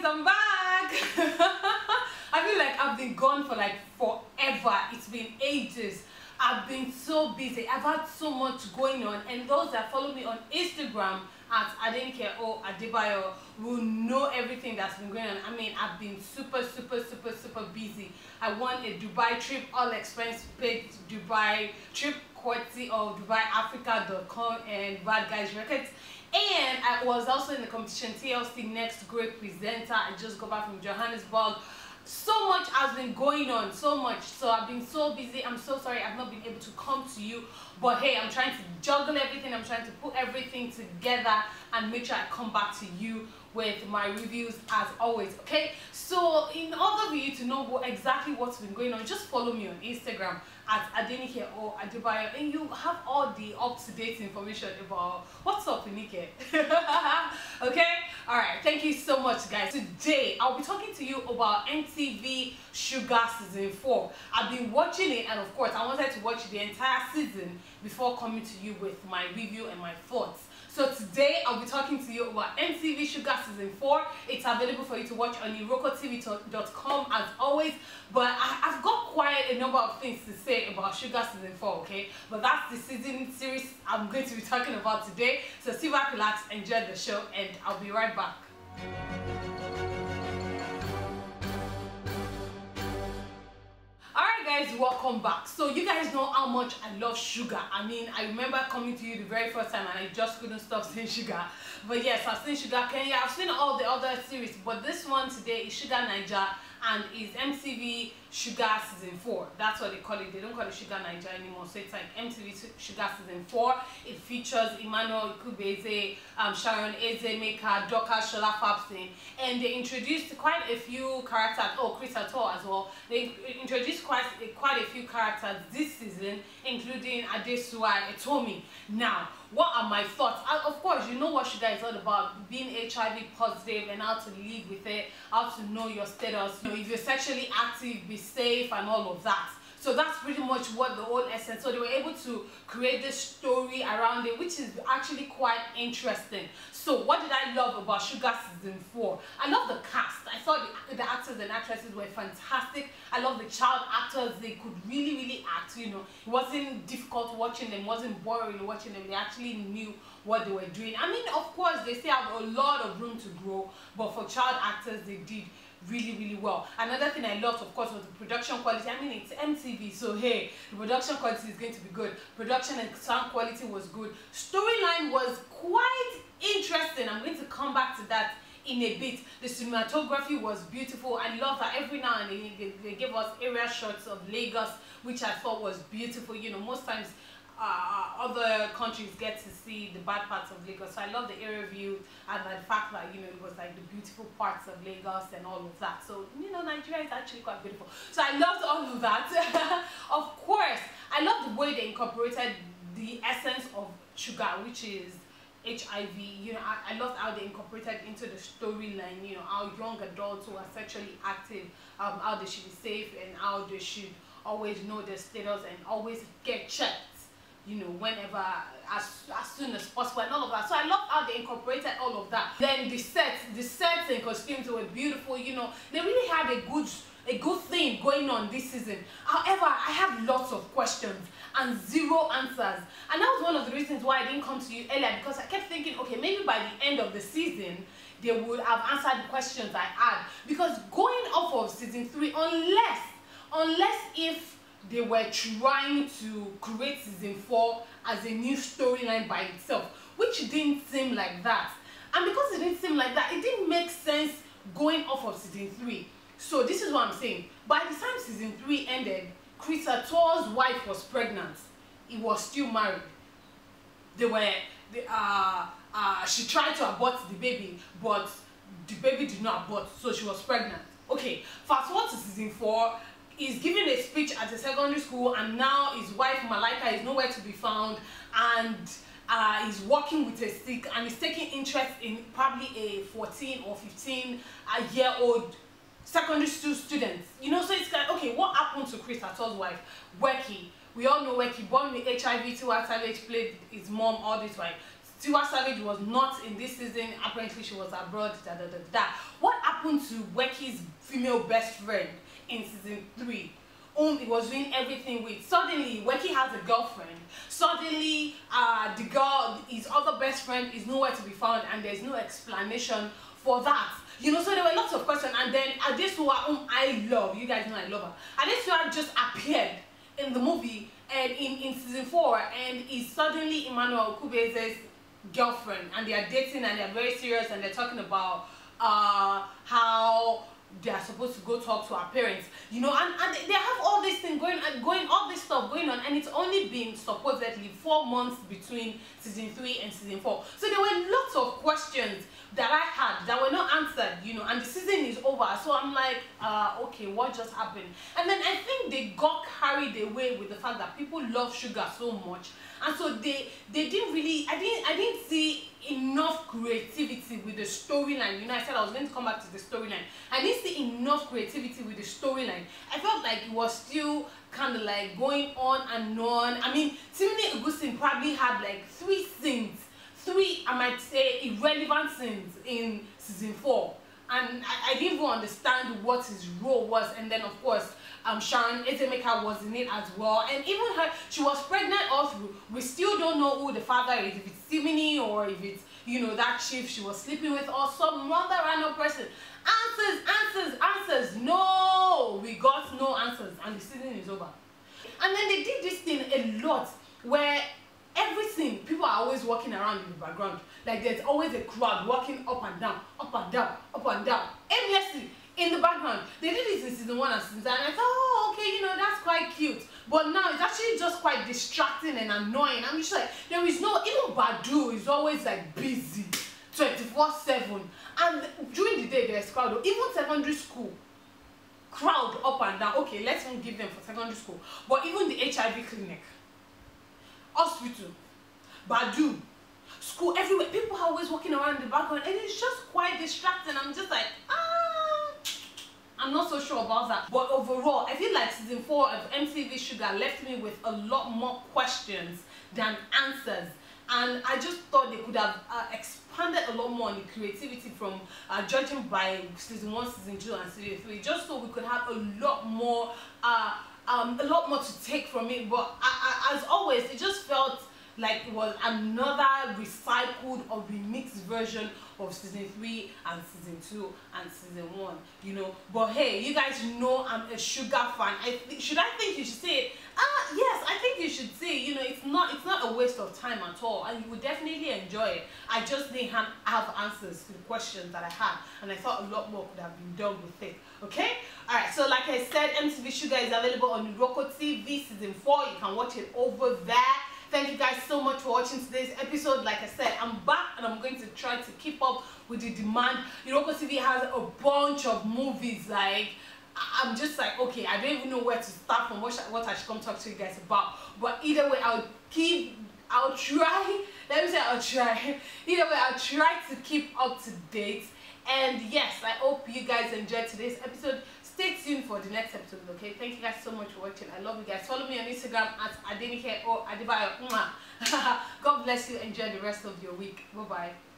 guys, I'm back. I feel like I've been gone for like forever. It's been ages. I've been so busy. I've had so much going on, and those that follow me on Instagram at Adenike or Adebayo will know everything that's been going on. I mean, I've been super busy. I won a Dubai trip, all expense paid Dubai trip, courtesy of DubaiAfrica.com and Bad Guys Records. And I was also in the competition TLC Next Great Presenter. I just got back from Johannesburg. So much has been going on, so much. So I've been so busy. I'm so sorry I've not been able to come to you. But hey, I'm trying to juggle everything. I'm trying to put everything together and make sure I come back to you with my reviews as always, okay? So in order for you to know exactly what's been going on, just follow me on Instagram at Adenike or Adebayo, and you have all the up-to-date information about what's up in Ike. Okay? Alright, thank you so much, guys. Today I'll be talking to you about MTV Shuga season 4. I've been watching it, and of course I wanted to watch the entire season before coming to you with my review and my thoughts. So today I'll be talking to you about MTV Shuga season 4. It's available for you to watch on irokotv.com as always. But I've got quite a number of things to say about Shuga season 4, okay? But that's the season series I'm going to be talking about today. So sit back, relax, enjoy the show, and I'll be right back. Alright guys, welcome back. So you guys know how much I love Shuga. I mean, I remember coming to you the very first time and I just couldn't stop saying Shuga. But yes, I've seen Shuga Kenya, I've seen all the other series, but this one today is Shuga Naija and is MTV Shuga season 4. That's what they call it. They don't call it Shuga Naija anymore. So it's like MTV Shuga season 4. It features Emmanuel Ikubeze, Sharon Ezemeka, Doka Shola Fabsin, and they introduced quite a few characters. Oh, Chris Atto as well. They introduced quite a few characters this season, including Adesua Etomi. Now, what are my thoughts? Of course, you know what Shuga is all about, being HIV positive and how to live with it, how to know your status, you know, if you're sexually active, be safe and all of that. So that's pretty much what the whole essence. So they were able to create this story around it, which is actually quite interesting. So what did I love about Shuga season 4? I love the cast. I thought the actors and actresses were fantastic. I love the child actors. They could really act, you know. It wasn't difficult watching them, it wasn't boring watching them. They actually knew what they were doing. I mean, of course, they still have a lot of room to grow, but for child actors, they did really well. Another thing I loved, of course, was the production quality. I mean, it's MTV, so hey, the production quality is going to be good. Production and sound quality was good. Storyline was quite interesting. I'm going to come back to that in a bit. The cinematography was beautiful. I love that every now and then they gave us area shots of Lagos, which I thought was beautiful. You know, most times other countries get to see the bad parts of Lagos, so I love the area view and the fact that, you know, it was like the beautiful parts of Lagos and all of that. So, you know, Nigeria is actually quite beautiful, so I loved all of that. Of course, I love the way they incorporated the essence of Shuga, which is HIV. You know, I loved how they incorporated into the storyline, you know, how young adults who are sexually active, how they should be safe and how they should always know their status and always get checked, you know, whenever, as soon as possible and all of that. So I love how they incorporated all of that. Then the sets and costumes were beautiful. You know, they really had a good thing going on this season. However, I have lots of questions and zero answers, and that was one of the reasons why I didn't come to you earlier, because I kept thinking, okay, maybe by the end of the season they would have answered the questions I had. Because going off of season 3, unless if they were trying to create season 4 as a new storyline by itself, which didn't seem like that. And because it didn't seem like that, it didn't make sense going off of season 3. So this is what I'm saying. By the time season 3 ended, Chris Atto's wife was pregnant. He was still married. She tried to abort the baby, but the baby did not abort, so she was pregnant. Okay, fast forward to season 4. He's giving a speech at a secondary school, and now his wife Malaika is nowhere to be found, and he's walking with a stick, and he's taking interest in probably a 14 or 15-year-old secondary school student. You know, so it's like, okay, what happened to Chris Atto's wife, Weki? We all know Weki, born with HIV. Tiwa Savage played his mom all this while. Tiwa Savage was not in this season. Apparently, she was abroad. What happened happened to Weki's female best friend in season 3, whom he was doing everything with? Suddenly, Weki has a girlfriend. Suddenly, the girl, his other best friend, is nowhere to be found, and there's no explanation for that. You know, so there were lots of questions. And then Adesua, whom I love, you guys know I love her, Adesua just appeared in the movie and in season 4, and is suddenly Emmanuel Okubeze's girlfriend, and they are dating, and they're very serious, and they're talking about how they are supposed to go talk to our parents, you know, and they have all this thing going, all this stuff going on, and it's only been supposedly 4 months between season 3 and season 4. So there were lots of questions that I had that were not answered, you know, and the season is over. So I'm like, okay, what just happened? And then I think they got carried away with the fact that people love Shuga so much, and so they didn't really, I didn't see enough creativity with the storyline. You know, I said I was going to come back to the storyline. I didn't see enough creativity with the storyline. I felt like it was still kind of like going on and on. I mean, Timothy Augustine probably had like 3 scenes, 3, I might say, irrelevant scenes in season 4, and I didn't even understand what his role was. And then of course Sharon Ezemeka was in it as well, and even her, she was pregnant all through. We still don't know who the father is, if it's Simini or if it's, you know, that chief she was sleeping with or some other random person. Answers, no, we got no answers, and the season is over. And then they did this thing a lot where everything, people are always walking around in the background, like there's always a crowd walking up and down, up and down, up and down, aimlessly in the background. They did this in season 1 and season 2, and I thought, oh, okay, you know, that's quite cute. But now it's actually just quite distracting and annoying. I'm just like, there is no, even Badu is always like busy 24/7, and during the day there's crowd. Even secondary school crowd up and down. Okay, let's not give them for secondary school, but even the HIV clinic, hospital, Badu, school, everywhere, people are always walking around in the background, and it's just quite distracting. I'm just like, I'm not so sure about that. But overall, I feel like season 4 of MTV Shuga left me with a lot more questions than answers, and I just thought they could have expanded a lot more on the creativity from judging by season 1, season 2, and season 3, just so we could have a lot more to take from it. But as always, it just felt like it was another recycled or remixed version of season 3 and season 2 and season 1, you know. But hey, you guys know I'm a Shuga fan. Should I think you should say it? Yes, I think you should say, you know, it's not a waste of time at all, and you would definitely enjoy it. I just didn't have answers to the questions that I had, and I thought a lot more could have been done with it. Okay, all right, so like I said, MTV Shuga is available on Roku TV season 4. You can watch it over there. Thank you guys so much for watching today's episode. Like I said, I'm back, and I'm going to try to keep up with the demand. Roku TV has a bunch of movies. Like, I'm just like, okay, I don't even know where to start from, what I should come talk to you guys about. But either way, I'll try. Let me say I'll try. Either way, I'll try to keep up to date. And yes, I hope you guys enjoyed today's episode. Stay tuned for the next episode, okay? Thank you guys so much for watching. I love you guys. Follow me on Instagram at Adenike or Adebayo. God bless you. Enjoy the rest of your week. Bye-bye.